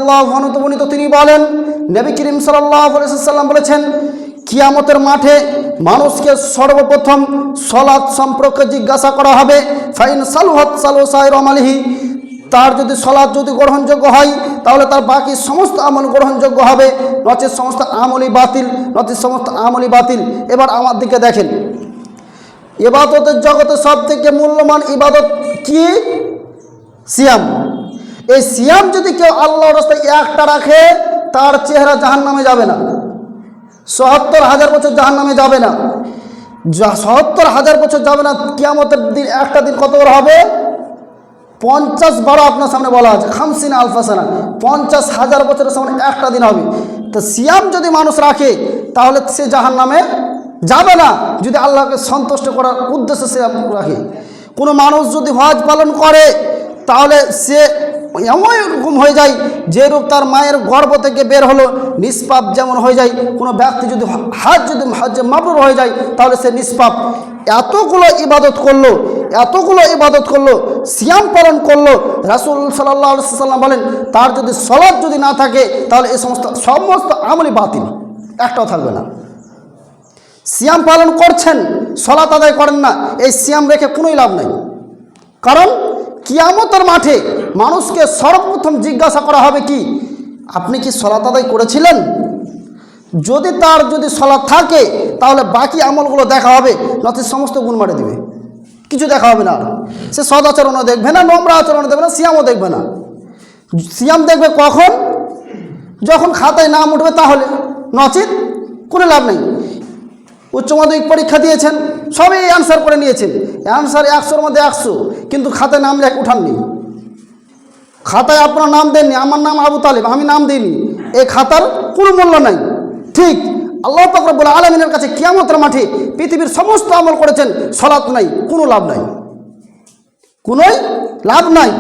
রাদিয়াল্লাহু আনহু বর্ণিত, তিনি বলেন নবী করিম সাল্লাল্লাহু আলাইহি ওয়াসাল্লাম বলেছেন, কিয়ামতের মাঠে মানুষকে সর্বপ্রথম সালাত সম্পর্কে জিজ্ঞাসা করা হবে। ফাইন সালুহাত সালু সাইর আমালিহি, তার যদি সালাত যদি গ্রহণযোগ্য হয় তাহলে তার বাকি সমস্ত আমল গ্রহণযোগ্য হবে, নচেত সমস্ত আমলই বাতিল, নচেত সমস্ত আমলই বাতিল। এবার আমার দিকে দেখেন, ইবাদতের জগতে সবথেকে মূল্যবান ইবাদত কি? সিয়াম। এই সিয়াম যদি কেউ আল্লাহর রাস্তায় একটা রাখে, তার চেহারা জাহান্নামে যাবে না, ৭০,০০০ বছর জাহান্নামে যাবে না, ৭০,০০০ বছর যাবে না। কিয়ামতের দিন একটা দিন কত বড় হবে? ৫০ আপনার সামনে বলা আছে, ৫০ আলফা সানা, ৫০,০০০ বছরের সামনে একটা দিন হবে। তো সিয়াম যদি মানুষ রাখে তাহলে সে জাহান্নামে যাবে না, যদি আল্লাহকে সন্তুষ্ট করার উদ্দেশ্যে সিয়াম রাখে। কোনো মানুষ যদি হজ পালন করে তাহলে সে এমন এরকম হয়ে যায় যেরূপ তার মায়ের গর্ভ থেকে বের হলো, নিষ্পাপ যেমন হয়ে যায়। কোনো ব্যক্তি যদি হজ্জে মাবরুর হয়ে যায় তাহলে সে নিষ্পাপ। এতগুলো ইবাদত করলো, সিয়াম পালন করলো, রাসূল সাল্লাল্লাহু আলাইহি ওয়াসাল্লাম বলেন তার যদি সালাত যদি না থাকে তাহলে এই সমস্ত আমলই বাতিল, একটাও থাকবে না। সিয়াম পালন করছেন, সালাত আদায় করেন না, এই সিয়াম রেখে কোনোই লাভ নাই। কারণ কিয়ামতের মাঠে মানুষকে সর্বপ্রথম জিজ্ঞাসা করা হবে কি, আপনি কি সালাত আদায় করেছিলেন? যদি তার সালাত থাকে তাহলে বাকি আমলগুলো দেখা হবে, নচেত সমস্ত গুণ মারে দিবে, কিছু দেখা হবে না। সে সদাচরণও দেখবে না, নম্র আচরণও দেখবে না, সিয়ামও দেখবে না। সিয়াম দেখবে কখন? যখন খাতায় নাম উঠবে তাহলে, নচেত কোনো লাভ নেই। উচ্চ মাধ্যমিক পরীক্ষা দিয়েছেন, সবই অ্যান্সার করে নিয়েছেন, অ্যান্সার ১০০-র মধ্যে ১০০, কিন্তু খাতায় নাম লেখ উঠাননি, খাতায় আপনার নাম দেননি। আমার নাম আবু তালেব, আমি নাম দিইনি, এই খাতার কোনো মূল্য নাই। ঠিক আল্লাহ পাক রব্বুল আলামিনের কাছে কিয়ামতের মাঠে পৃথিবীর সমস্ত আমল করেছেন, সালাত নাই, কোনো লাভ নাই, কোনোই লাভ নাই।